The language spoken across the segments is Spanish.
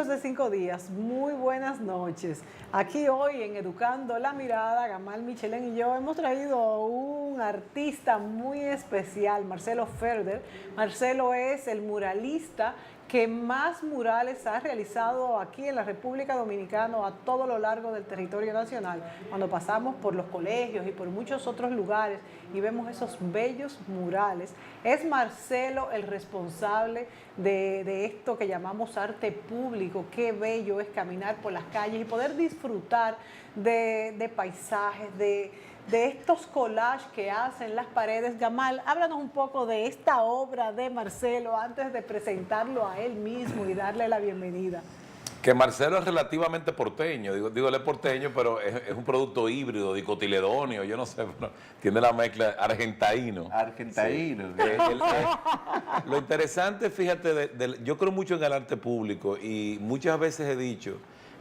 de 5 días, muy buenas noches. Aquí hoy en Educando la Mirada, Gamal Michelén y yo hemos traído un artista muy especial, Marcelo Ferder. Marcelo es el muralista que más murales ha realizado aquí en la República Dominicana a todo lo largo del territorio nacional. Cuando pasamos por los colegios y por muchos otros lugares y vemos esos bellos murales, es Marcelo el responsable de esto que llamamos arte público. Qué bello es caminar por las calles y poder disfrutar de paisajes, de estos collages que hacen las paredes. Gamal, háblanos un poco de esta obra de Marcelo antes de presentarlo a él mismo y darle la bienvenida. Que Marcelo es relativamente porteño, digo él es porteño, pero es un producto híbrido, dicotiledonio, yo no sé, pero tiene la mezcla argentaíno. Argentaíno. Sí. Lo interesante, fíjate, yo creo mucho en el arte público y muchas veces he dicho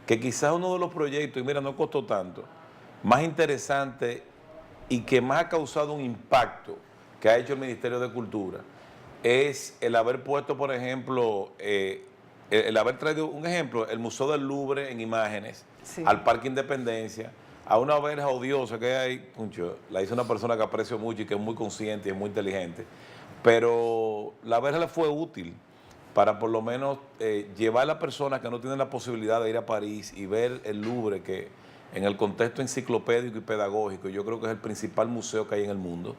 que quizás uno de los proyectos, y mira, no costó tanto, más interesante y que más ha causado un impacto que ha hecho el Ministerio de Cultura es el haber puesto, por ejemplo, el haber traído un ejemplo, el Museo del Louvre en imágenes, sí, al Parque Independencia, a una verja odiosa que hay, puncho, la hizo una persona que aprecio mucho y que es muy consciente y es muy inteligente, pero la verja le fue útil para por lo menos llevar a las personas que no tienen la posibilidad de ir a París y ver el Louvre, que en el contexto enciclopédico y pedagógico yo creo que es el principal museo que hay en el mundo.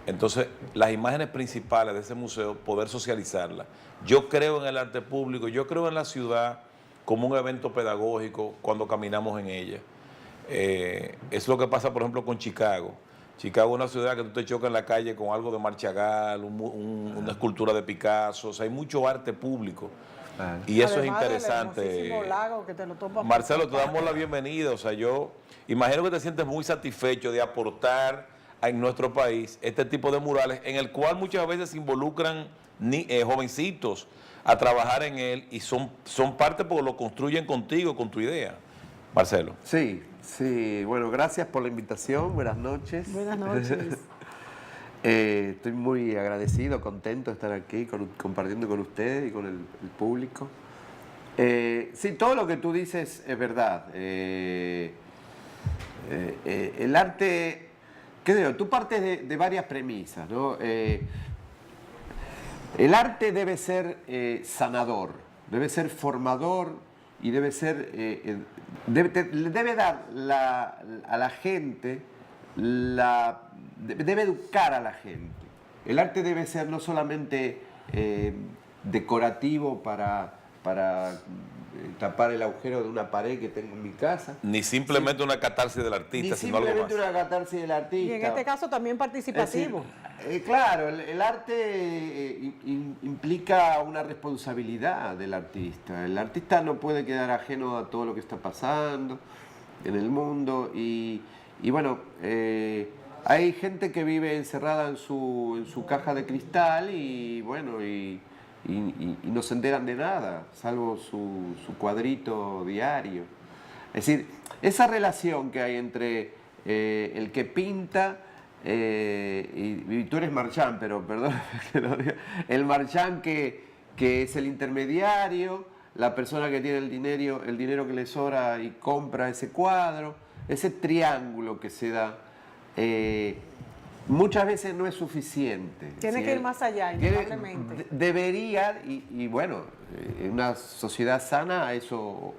Entonces, las imágenes principales de ese museo, poder socializarlas. Yo creo en el arte público, yo creo en la ciudad como un evento pedagógico cuando caminamos en ella. Es lo que pasa, por ejemplo, con Chicago. Chicago es una ciudad que tú te chocas en la calle con algo de Marchagall, una escultura de Picasso, o sea, hay mucho arte público. Y eso es interesante. Lago que te lo Marcelo, te damos la bienvenida. O sea, yo imagino que te sientes muy satisfecho de aportar en nuestro país este tipo de murales, en el cual muchas veces se involucran jovencitos a trabajar en él y son parte porque lo construyen contigo, con tu idea. Marcelo. Sí, sí. Bueno, gracias por la invitación. Buenas noches. Buenas noches. Estoy muy agradecido, contento de estar aquí compartiendo con ustedes y con el público. Sí, todo lo que tú dices es verdad. El arte, qué digo, tú partes de varias premisas, ¿no? El arte debe ser sanador, debe ser formador y debe ser, debe dar a la gente debe educar a la gente. El arte debe ser no solamente decorativo para tapar el agujero de una pared que tengo en mi casa. Ni simplemente una catarsis del artista, sino algo más. Ni simplemente una catarsis del artista. Y en este caso también participativo. Es decir, claro, el arte implica una responsabilidad del artista. El artista no puede quedar ajeno a todo lo que está pasando en el mundo y bueno, hay gente que vive encerrada en su caja de cristal y bueno, y no se enteran de nada, salvo su cuadrito diario. Es decir, esa relación que hay entre el que pinta, y tú eres marchand, pero perdón que lo diga, el marchand que es el intermediario, la persona que tiene el dinero que le sobra y compra ese cuadro, ese triángulo que se da, muchas veces no es suficiente. Tiene que ir más allá, indudablemente. Debería, y bueno, en una sociedad sana eso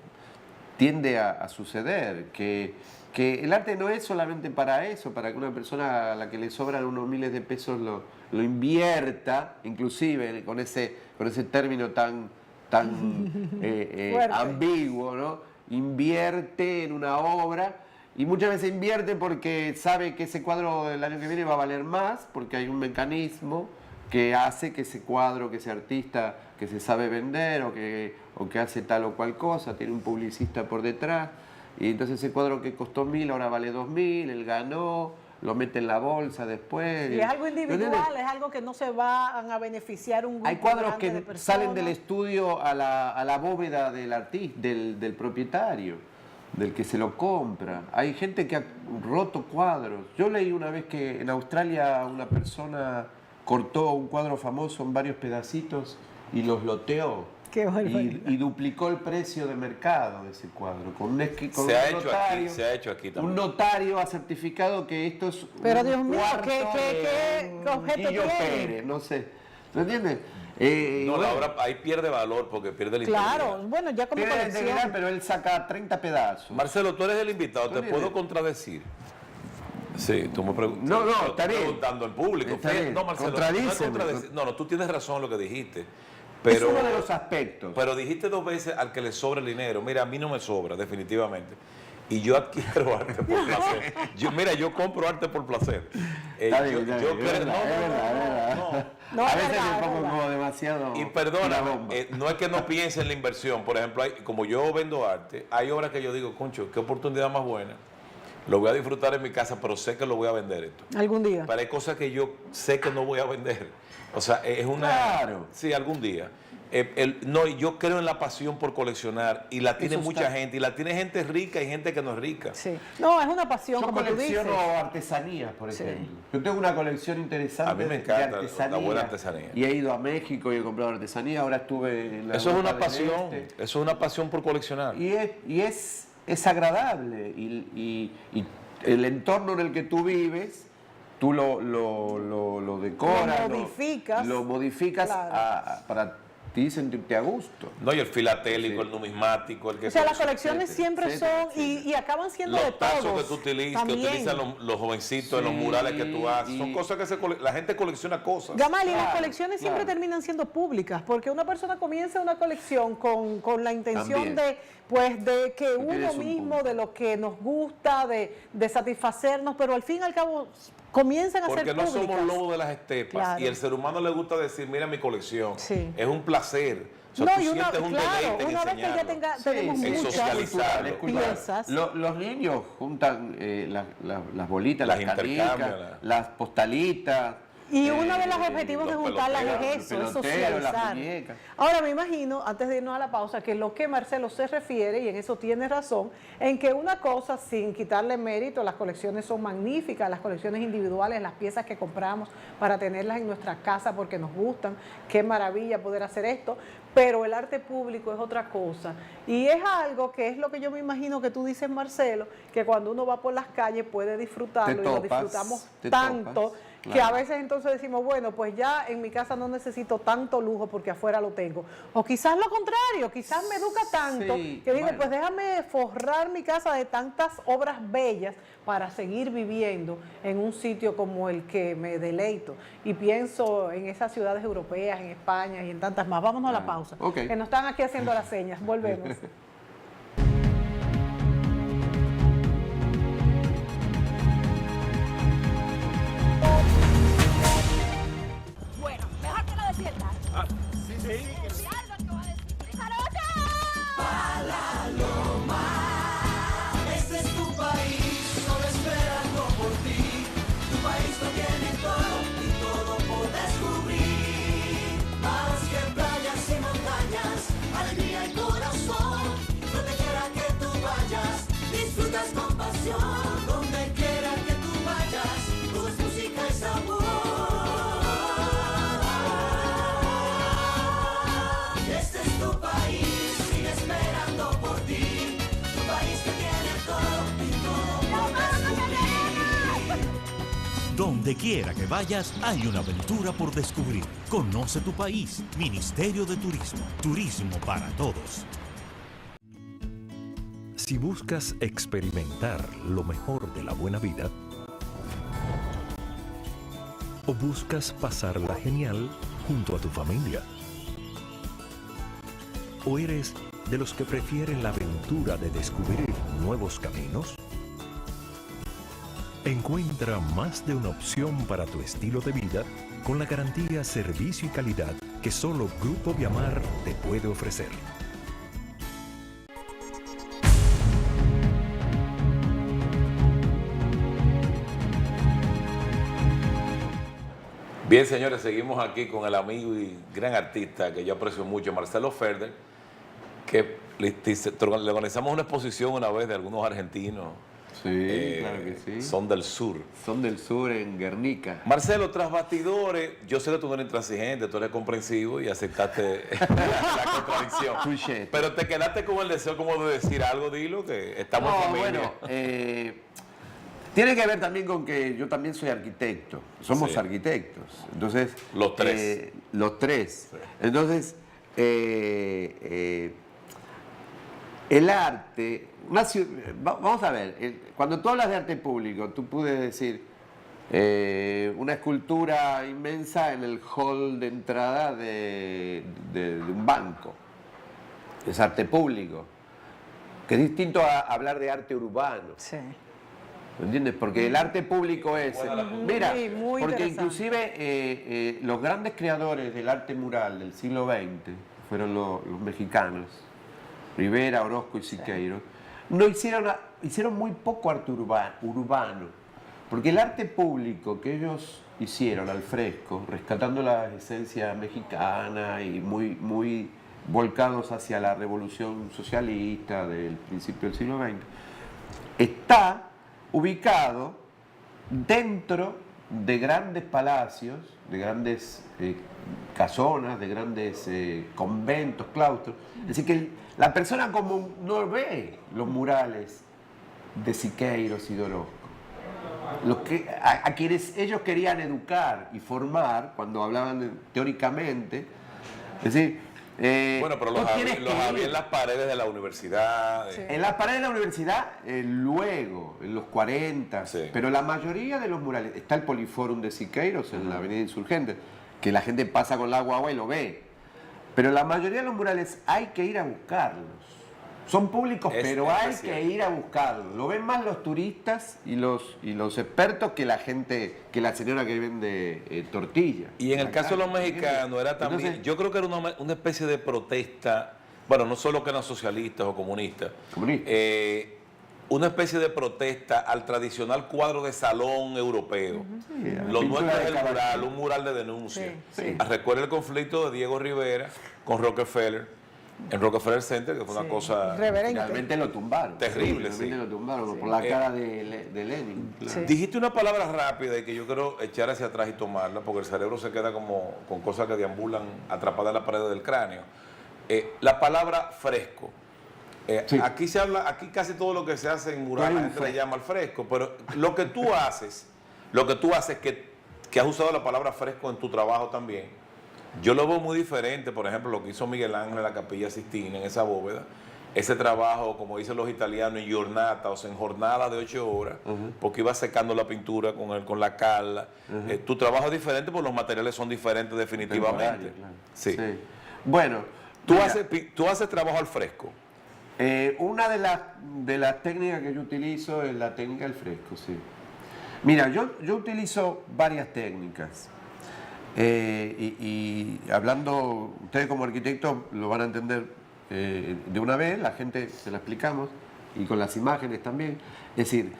tiende a suceder, que el arte no es solamente para eso, para que una persona a la que le sobran unos miles de pesos lo invierta, inclusive con ese término tan ambiguo, ¿no? Invierte en una obra. Y muchas veces invierte porque sabe que ese cuadro del año que viene va a valer más, porque hay un mecanismo que hace que ese cuadro, que ese artista que se sabe vender o que hace tal o cual cosa, tiene un publicista por detrás, y entonces ese cuadro que costó 1.000 ahora vale 2.000, él ganó, lo mete en la bolsa después. Y es algo individual, es algo que no se van a beneficiar un grupo. Hay cuadros que de personas. Salen del estudio a la bóveda del artista, del propietario, del que se lo compra. Hay gente que ha roto cuadros. Yo leí una vez que en Australia una persona cortó un cuadro famoso en varios pedacitos y los loteó. Qué barbaridad. y duplicó el precio de mercado de ese cuadro. Con un, con Se ha un hecho notario, aquí, se ha hecho aquí también. un notario ha certificado que esto es Pero un Dios mío, cuarto ¿qué de objeto Guillo tiene? Pérez, no sé. ¿Me entiendes? No, bueno, la obra ahí pierde valor porque pierde el Claro, integridad. bueno, ya como pierde colección. integridad, pero él saca 30 pedazos. Marcelo, tú eres el invitado, ¿te Tú puedo eres- contradecir? Sí, tú me preguntas. No, no, Yo está estoy bien. preguntando al público. Está bien. No, Marcelo, Contradíceme. no, tú tienes razón en lo que dijiste. Es Pero, uno de los aspectos. pero dijiste 2 veces al que le sobra el dinero. Mira, a mí no me sobra, definitivamente. Y yo adquiero arte por placer. Mira, yo compro arte por placer. Está bien, está bien, creo- es verdad, es verdad, es verdad. No, a es veces verdad, me es pongo verdad. como demasiado. Y una perdóname, bomba. no es que no piense en la inversión. Por ejemplo, como yo vendo arte, hay obras que yo digo, concho, qué oportunidad más buena. Lo voy a disfrutar en mi casa, pero sé que lo voy a vender esto. Algún día. Pero hay cosas que yo sé que no voy a vender. O sea, es una... Claro. Sí, algún día. No, y yo creo en la pasión por coleccionar y la tiene Eso mucha está. gente. Y la tiene gente rica y gente que no es rica. Sí. No, es una pasión, Yo como tú dices. colecciono artesanías, por Sí. ejemplo. Yo tengo una colección interesante A mí me de encanta la artesanía. buena artesanía. Y he ido a México y he comprado artesanía. Ahora estuve en la Eso es Europa una del pasión. Este. Eso es una pasión por coleccionar. Y es agradable. Y el entorno en el que tú vives, tú lo decoras. Lo modificas. Claro. para ti sentirte a gusto. No, y el filatélico, Sí. el numismático, el que... O sea, las colecciones siempre etcétera, son, y acaban siendo de Los tazos todos. que tú utilizas, que también. utilizan los jovencitos en los Sí, murales que tú haces. Son y- cosas que la gente colecciona cosas. Gamal, y las Claro, colecciones siempre claro. terminan siendo públicas, porque una persona comienza una colección con la intención También. de que Tú uno tienes un mismo, punto. de lo que nos gusta, de satisfacernos, pero al fin y al cabo comienzan a Porque ser no públicas. somos lobos de las estepas. Claro. Y el ser humano le gusta decir, mira mi colección. Sí. Es un placer. O sea, No, tú y una, sientes un claro, deleite en una vez que ya enseñarlo. tenemos sí. En muchas socializarlo. Es cultural. piezas. Los niños juntan las bolitas, Las las intercambian, canicas, las postalitas. Y uno de los objetivos de los juntarlas peloteros, es eso, el es pelotero, las socializar. muñecas. Ahora me imagino, antes de irnos a la pausa, que lo que Marcelo se refiere, y en eso tiene razón, en que una cosa, sin quitarle mérito, las colecciones son magníficas, las colecciones individuales, las piezas que compramos para tenerlas en nuestra casa porque nos gustan, qué maravilla poder hacer esto, pero el arte público es otra cosa. Y es algo que es lo que yo me imagino que tú dices, Marcelo, que cuando uno va por las calles puede disfrutarlo, y lo disfrutamos tanto, que a claro. veces entonces decimos, bueno, pues ya en mi casa no necesito tanto lujo porque afuera lo tengo. O quizás lo contrario, quizás me educa tanto Sí, que digo, bueno. pues déjame forrar mi casa de tantas obras bellas para seguir viviendo en un sitio como el que me deleito. Y pienso en esas ciudades europeas, en España y en tantas más. Vámonos a la pausa, ok. que nos están aquí haciendo las señas. Volvemos. Bueno, mejor que lo desiertas. Cuidado lo que va a decir. ¡Jarocha! Este es tu país, solo esperando por ti. Tu país lo tiene todo y todo por descubrir. Más que playas y montañas, alegría y corazón. Donde quiera que tú vayas, disfrutas con pasión. Donde quiera que tú vayas, todo es música y sabor. Este es tu país, sigue esperando por ti. Tu país que tiene todo y todo por descubrir. Donde quiera que vayas, hay una aventura por descubrir. Conoce tu país. Ministerio de Turismo. Turismo para todos. Si buscas experimentar lo mejor de la buena vida, o buscas pasarla genial junto a tu familia, o eres de los que prefieren la aventura de descubrir nuevos caminos, encuentra más de una opción para tu estilo de vida con la garantía, servicio y calidad que solo Grupo Viamar te puede ofrecer. Bien, señores, seguimos aquí con el amigo y gran artista que yo aprecio mucho, Marcelo Ferder, que le organizamos una exposición una vez de algunos argentinos Sí, claro que sí. Son del sur. Son del sur en Guernica. Marcelo, tras bastidores, yo sé que tú no eres intransigente, tú eres comprensivo y aceptaste la contradicción. Touché. Pero te quedaste con el deseo como de decir algo, dilo, que estamos en No, familia. bueno, tiene que ver también con que yo también soy arquitecto. Somos Sí. arquitectos. Entonces, Los tres. los tres. Entonces, el arte, vamos a ver, cuando tú hablas de arte público, tú puedes decir una escultura inmensa en el hall de entrada de un banco. Es arte público, que es distinto a hablar de arte urbano. Sí. ¿Me entiendes? Porque el arte público es... Mira, Muy, muy porque interesante. inclusive los grandes creadores del arte mural del siglo XX fueron los mexicanos, Rivera, Orozco y Siqueiros, no hicieron muy poco arte urbano, porque el arte público que ellos hicieron al fresco, rescatando la esencia mexicana y muy volcados hacia la revolución socialista del principio del siglo XX, está ubicado dentro de grandes palacios, de grandes casonas, de grandes conventos, claustros. Es decir, que la persona común no ve los murales de Siqueiros y de Orozco. A quienes ellos querían educar y formar, cuando hablaban teóricamente, es decir, Bueno, pero tú los tienes que había ir. en las paredes de la universidad. Sí. En las paredes de la universidad, luego, en los 40, Sí. pero la mayoría de los murales, está el Poliforum de Siqueiros en la Avenida Insurgentes, que la gente pasa con la guagua y lo ve, pero la mayoría de los murales hay que ir a buscarlos. Son públicos, pero hay que ir a buscarlos. Lo ven más los turistas y los expertos que la gente, que la señora que vende tortillas. Y en el caso de los mexicanos era también, Entonces, yo creo que era una especie de protesta, bueno, no solo que eran socialistas o comunistas, una especie de protesta al tradicional cuadro de salón europeo. Sí, a la Lo pintura nuestro de es el Caravaggio. mural, un mural de denuncia. Sí, sí. Recuerda el conflicto de Diego Rivera con Rockefeller, en Rockefeller Center, que fue una Sí. cosa... Reverente. Finalmente lo tumbaron. Terrible, Finalmente sí. lo tumbaron por la cara de Lenin. Claro. Sí. Dijiste una palabra rápida y que yo quiero echar hacia atrás y tomarla, porque el cerebro se queda como con cosas que deambulan atrapadas en la pared del cráneo. La palabra fresco. Sí. Aquí se habla, aquí casi todo lo que se hace en mural la gente le llama al fresco, pero lo que tú haces que has usado la palabra fresco en tu trabajo también, yo lo veo muy diferente. Por ejemplo, lo que hizo Miguel Ángel en la Capilla Sistina, en esa bóveda, ese trabajo, como dicen los italianos, en giornata, o sea, en jornada de 8 horas, porque iba secando la pintura con la cala. Tu trabajo es diferente porque los materiales son diferentes definitivamente. Temporario, claro. Sí. Sí. Bueno, Tú mira, haces trabajo al fresco. una de las técnicas que yo utilizo es la técnica del fresco, sí. Mira, yo utilizo varias técnicas. Y hablando, ustedes como arquitectos lo van a entender de una vez, la gente se la explicamos, y con las imágenes también. Es decir,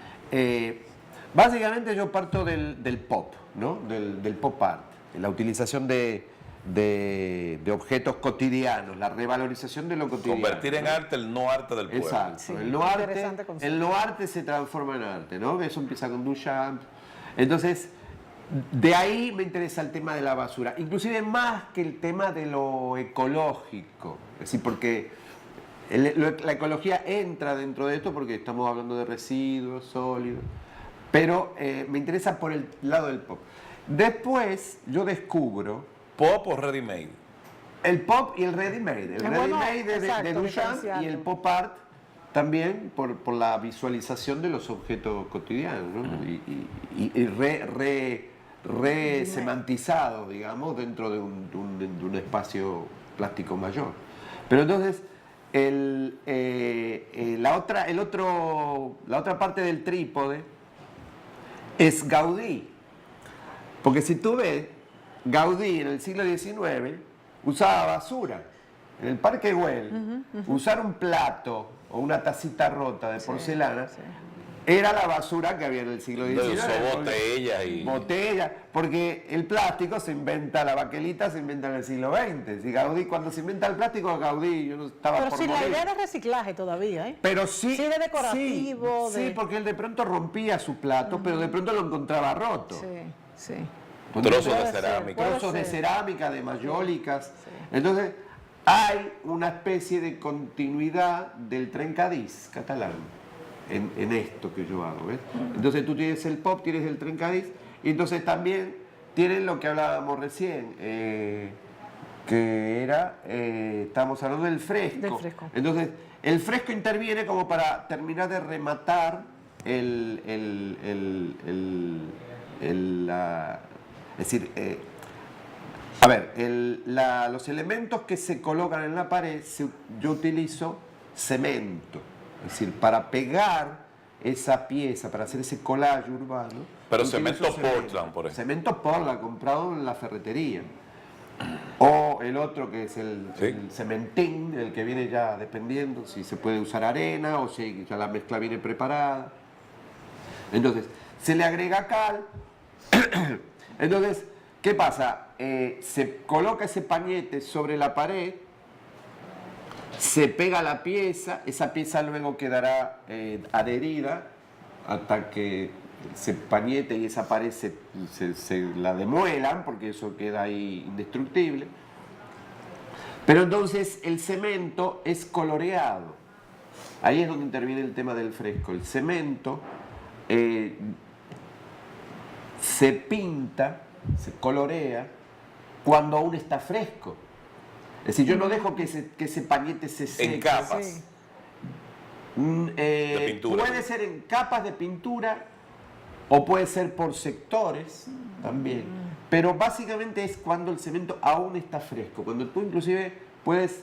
básicamente yo parto del pop, ¿no? Del pop art, la utilización de objetos cotidianos, la revalorización de lo cotidiano. Convertir en ¿no? arte el no arte del pueblo. Exacto. Sí, el, no interesante arte, concepto. el no arte se transforma en arte, ¿no? Eso empieza con Duchamp. Entonces, de ahí me interesa el tema de la basura, inclusive más que el tema de lo ecológico. Es decir, porque la ecología entra dentro de esto porque estamos hablando de residuos sólidos, pero me interesa por el lado del pop. Después yo descubro Pop o ready made. el pop y el ready-made. El Bueno, ready-made de exacto, Duchamp diferenciarlo. y el pop art también por la visualización de los objetos cotidianos, ¿no? Y resemantizado, digamos, dentro de un espacio plástico mayor. Pero entonces, la otra parte del trípode es Gaudí. Porque si tú ves, Gaudí en el siglo XIX usaba basura. En el Parque Güell, usar un plato o una tacita rota de porcelana era la basura que había en el siglo XIX. Usó botellas y... Botellas, porque el plástico se inventa, la baquelita se inventa en el siglo XX. Si Gaudí, cuando se inventa el plástico, Gaudí, yo no estaba Pero por si la morir. idea de reciclaje todavía, ¿eh? Pero sí, Sí, de decorativo, sí, de- sí, porque él de pronto rompía su plato, pero de pronto lo encontraba roto. Sí, sí. Trozos Puede de ser, cerámica. puede Trozos de ser. cerámica, de mayólicas. Entonces, hay una especie de continuidad del trencadís catalán en esto que yo hago, ¿ves? Entonces tú tienes el pop, tienes el trencadís, y entonces también tienes lo que hablábamos recién, que era, estábamos hablando del fresco. Del fresco. Entonces, el fresco interviene como para terminar de rematar es decir, a ver, los elementos que se colocan en la pared, yo utilizo cemento, es decir, para pegar esa pieza, para hacer ese collage urbano. Pero utilizo cemento Portland, por ejemplo. Cemento Portland, comprado en la ferretería. O el otro que es el cementín, el que viene ya dependiendo si se puede usar arena o si ya la mezcla viene preparada. Entonces, se le agrega cal. Entonces, ¿qué pasa? Se coloca ese pañete sobre la pared, se pega la pieza, esa pieza luego quedará adherida hasta que ese pañete y esa pared se la demuelan, porque eso queda ahí indestructible. Pero entonces el cemento es coloreado. Ahí es donde interviene el tema del fresco. El cemento se pinta, se colorea cuando aún está fresco. Es decir, yo no dejo que ese pañete se seque. En capas. Sí. De pintura. Puede ser en capas de pintura o puede ser por sectores también. Pero básicamente es cuando el cemento aún está fresco. Cuando tú inclusive puedes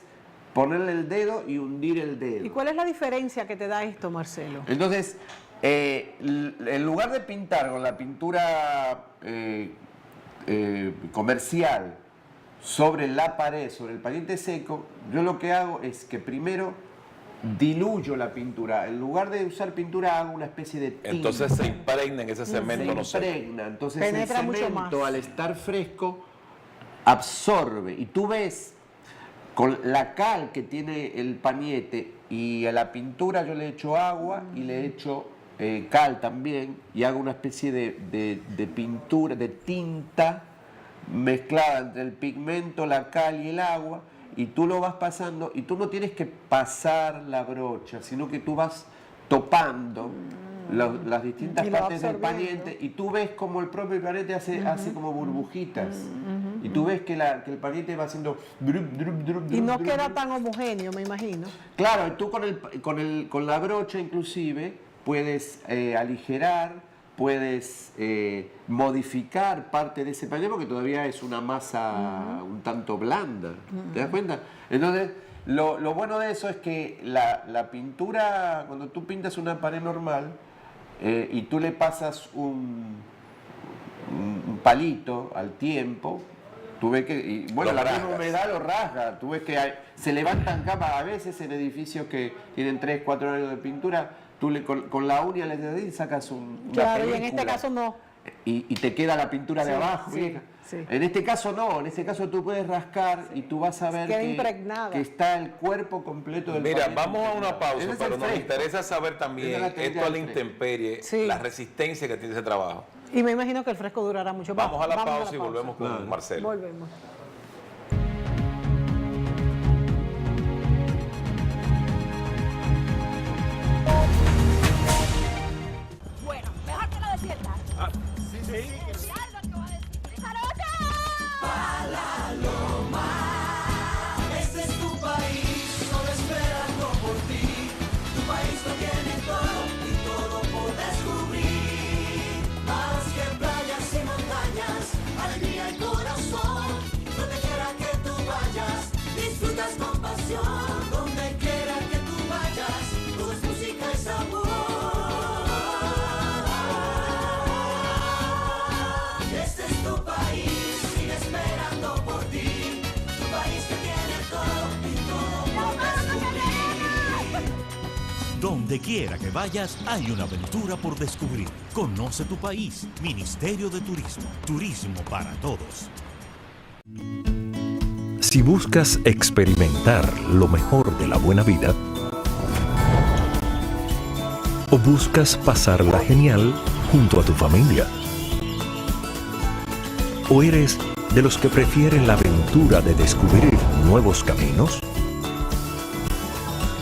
ponerle el dedo y hundir el dedo. ¿Y cuál es la diferencia que te da esto, Marcelo? Entonces, en lugar de pintar con la pintura comercial sobre la pared, sobre el pañete seco, yo lo que hago es que primero diluyo la pintura. En lugar de usar pintura, hago una especie de tinta. Entonces se impregna en ese cemento, no Se sé. impregna. Entonces Penetra el mucho cemento, más. al estar fresco, absorbe. Y tú ves, con la cal que tiene el pañete y a la pintura yo le echo agua y le echo cal también, y hago una especie de pintura, de tinta mezclada entre el pigmento, la cal y el agua, y tú lo vas pasando, y tú no tienes que pasar la brocha, sino que tú vas topando las distintas Y lo va partes del absorbiendo. pañete, y tú ves como el propio pañete hace como burbujitas, y tú ves que el pañete va haciendo drup, drup, drup, Y drup, no drup, queda drup. tan homogéneo, me imagino. Claro, y tú con la brocha inclusive puedes aligerar, puedes modificar parte de ese pañete porque todavía es una masa un tanto blanda. ¿Te das cuenta? Entonces, lo bueno de eso es que la pintura, cuando tú pintas una pared normal y tú le pasas un palito al tiempo, tú ves que, y, bueno, Lo la rasgas. misma humedad lo rasga, tú ves que se levantan capas a veces en edificios que tienen 3, 4 años de pintura, tú con la uña le sacas una Claro, y en película. este caso no. Y te queda la pintura de Sí, abajo, sí, vieja. sí. En este caso no, en este caso tú puedes rascar y tú vas a ver Queda impregnada. que está el cuerpo completo del Mira, pañete vamos a una impregnado. pausa, Ese es pero el nos fresco. interesa saber Esa también es la técnica esto a la del fresco. intemperie, Sí. la resistencia que tiene ese trabajo. Y me imagino que el fresco durará mucho. Vamos a la pausa y pausa. volvemos con Claro. Marcelo. Volvemos. Bueno, mejor que lo desiertas. Sí. Decir algo que va a decir. ¡Carota! Este es tu país, solo esperando por ti. Tu país lo tiene todo y todo por descubrir. Más que playas y montañas, alegría y corazón. Donde quiera que tú vayas, disfrutas con pasión. Donde quiera que tú vayas, todo es música y sabor. donde quiera que vayas, hay una aventura por descubrir. Conoce tu país. Ministerio de Turismo. Turismo para todos. Si buscas experimentar lo mejor de la buena vida, o buscas pasarla genial junto a tu familia, o eres de los que prefieren la aventura de descubrir nuevos caminos,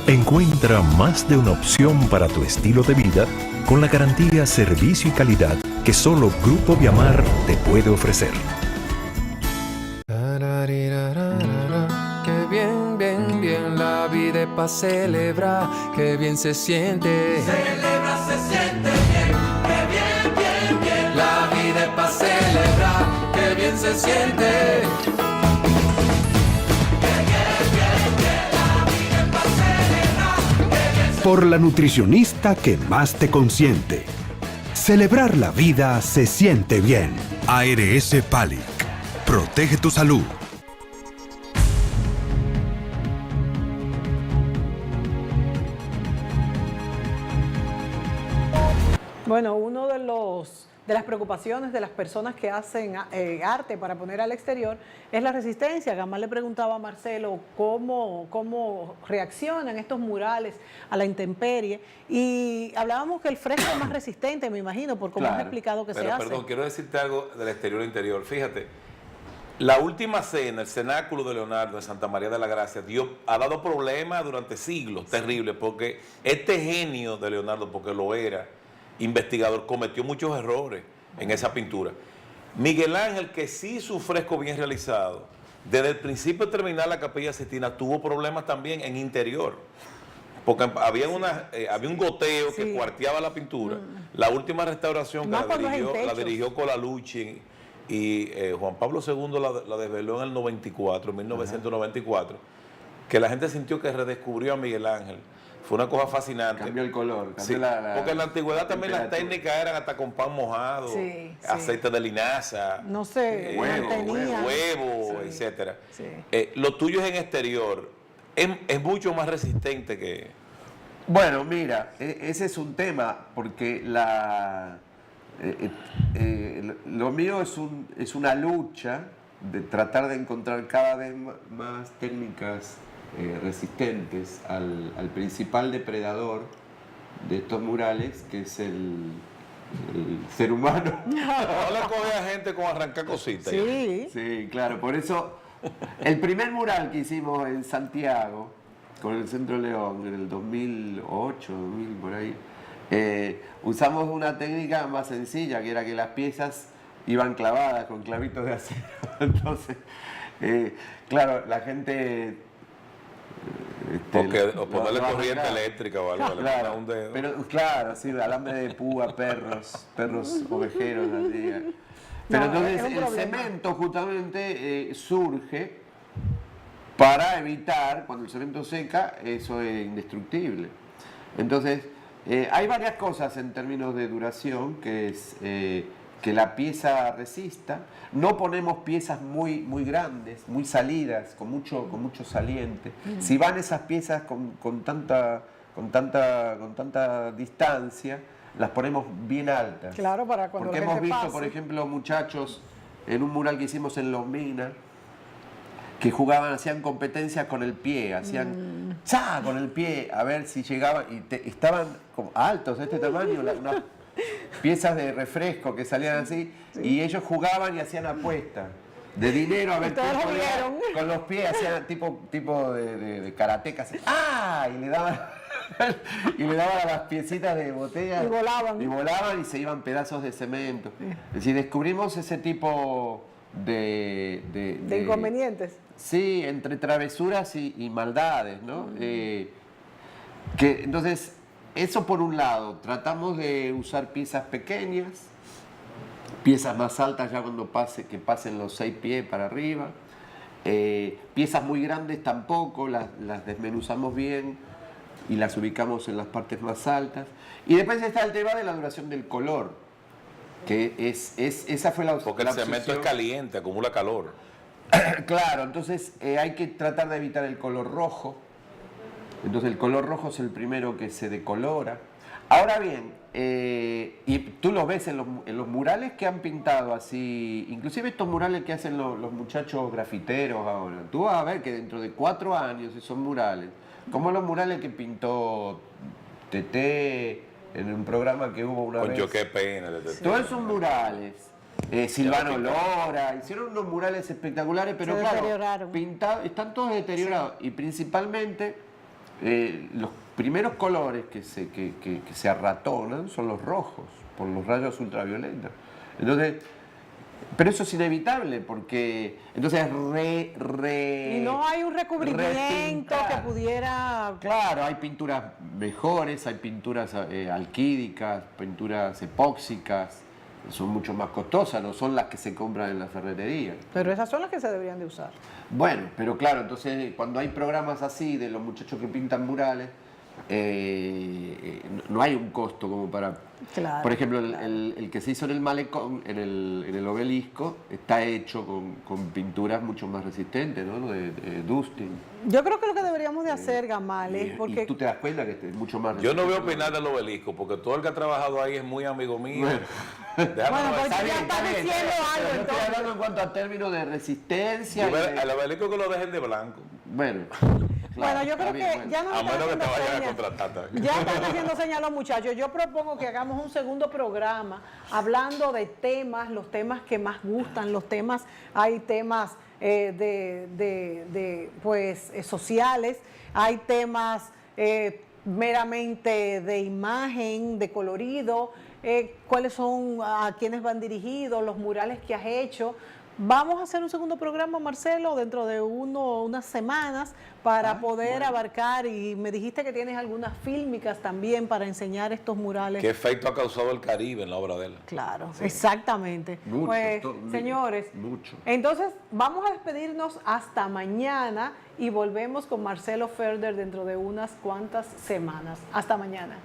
encuentra más de una opción para tu estilo de vida con la garantía, servicio y calidad que solo Grupo Viamar te puede ofrecer. Qué bien, bien, bien, la vida es para celebrar, qué bien se siente. Celebra, se siente bien, qué bien, bien, bien. La vida es para celebrar, qué bien se siente. Por la nutricionista que más te consiente. Celebrar la vida se siente bien. ARS Palic. Protege tu salud. Bueno, uno de las preocupaciones de las personas que hacen arte para poner al exterior es la resistencia. Gamal le preguntaba a Marcelo cómo reaccionan estos murales a la intemperie, y hablábamos que el fresco es más resistente, me imagino, por cómo has explicado que se hace. Perdón, quiero decirte algo del exterior interior. Fíjate, la última cena, el cenáculo de Leonardo en Santa María de la Gracia, ha dado problemas durante siglos, terribles, porque este genio de Leonardo, porque lo era, investigador, cometió muchos errores en esa pintura. Miguel Ángel, que sí hizo un fresco bien realizado, desde el principio de terminar la Capilla Sixtina, tuvo problemas también en interior, porque había un goteo que cuarteaba la pintura. La última restauración que la dirigió Colalucci y Juan Pablo II la desveló en el 1994, que la gente sintió que redescubrió a Miguel Ángel. Fue una cosa fascinante. Cambió el color. Sí, porque en la antigüedad también las técnicas eran hasta con pan mojado, aceite de linaza, no sé, huevo, etcétera. Sí. Lo tuyo es en exterior. Es mucho más resistente que... Bueno, mira, ese es un tema, porque lo mío es una lucha de tratar de encontrar cada vez más técnicas resistentes al principal depredador de estos murales, que es el ser humano. No le coge a gente con arrancar cositas. Sí, claro. Por eso, el primer mural que hicimos en Santiago, con el Centro León, en el 2008, 2000, por ahí, usamos una técnica más sencilla, que era que las piezas iban clavadas con clavitos de acero. Entonces, claro, la gente... o ponerle corriente eléctrica o algo. Claro, un dedo. Pero claro, sí, alambre de púa, perros ovejeros, así. Pero entonces el cemento justamente surge para evitar, cuando el cemento seca, eso es indestructible. Entonces, hay varias cosas en términos de duración, que es que la pieza resista. No ponemos piezas muy grandes, muy salidas, con mucho saliente. Si van esas piezas con tanta distancia, las ponemos bien altas. Claro, para cuando Porque la gente hemos visto, pase. por ejemplo, muchachos en un mural que hicimos en Los Minas, que hacían competencias con el pie, hacían con el pie, a ver si llegaban, y estaban como altos de este tamaño, unas piezas de refresco que salían así, y ellos jugaban y hacían apuestas de dinero, a ver quién podía, con los pies, hacían tipo de karatecas, y le daban a las piecitas de botella, y volaban y se iban pedazos de cemento. Es decir, descubrimos ese tipo de inconvenientes. Sí, entre travesuras y maldades, ¿no? Entonces, eso por un lado, tratamos de usar piezas pequeñas, piezas más altas ya cuando que pasen los 6 pies para arriba, piezas muy grandes tampoco, las desmenuzamos bien y las ubicamos en las partes más altas. Y después está el tema de la duración del color, que esa fue la obsesión. Porque el cemento es caliente, acumula calor. Claro, entonces hay que tratar de evitar el color rojo, Entonces el color rojo es el primero que se decolora. Ahora bien, y tú lo ves en los murales que han pintado así, inclusive estos murales que hacen los muchachos grafiteros ahora, tú vas a ver que dentro de 4 años esos murales, como los murales que pintó Teté en un programa que hubo una vez. Concho, qué pena de Teté. Todos esos murales, Silvano Lora, hicieron unos murales espectaculares, pero Se claro, deterioraron. pintados, están todos deteriorados y principalmente los primeros colores que se arratonan son los rojos por los rayos ultravioletas. Entonces, pero eso es inevitable porque entonces Y no hay un recubrimiento repintar. que pudiera... Claro, hay pinturas mejores, hay pinturas alquídicas, pinturas epóxicas, son mucho más costosas, no son las que se compran en la ferretería. Pero esas son las que se deberían de usar. Bueno, pero claro, entonces cuando hay programas así de los muchachos que pintan murales, no hay un costo como para... Claro, Por ejemplo, el que se hizo en el malecón, en el obelisco, está hecho con pinturas mucho más resistentes, ¿no? De Dustin. Yo creo que lo que deberíamos de hacer, Gamal, es Y porque... tú te das cuenta que es mucho más Yo no voy a resistente. opinar del obelisco, porque todo el que ha trabajado ahí es muy amigo mío. Déjame Bueno, ver. pues ya está Está bien, diciendo pero algo, yo estoy entonces. hablando en cuanto a términos de resistencia. Yo y veo de- el obelisco que lo dejen de blanco. Bueno, Bueno, yo creo está bien, que bueno. ya no A menos que te vayan a señas. contratar también. Ya están haciendo señas los muchachos. Yo propongo que hagamos un segundo programa hablando de temas, los temas que más gustan, los temas, hay temas sociales, hay temas meramente de imagen, de colorido, cuáles son, a quiénes van dirigidos, los murales que has hecho. Vamos a hacer un segundo programa, Marcelo, dentro de unas semanas para poder abarcar, y me dijiste que tienes algunas fílmicas también para enseñar estos murales. ¿Qué efecto ha causado el Caribe en la obra de él? Claro, exactamente. Mucho, Pues, todo, señores, mucho. entonces vamos a despedirnos hasta mañana y volvemos con Marcelo Ferder dentro de unas cuantas semanas. Hasta mañana.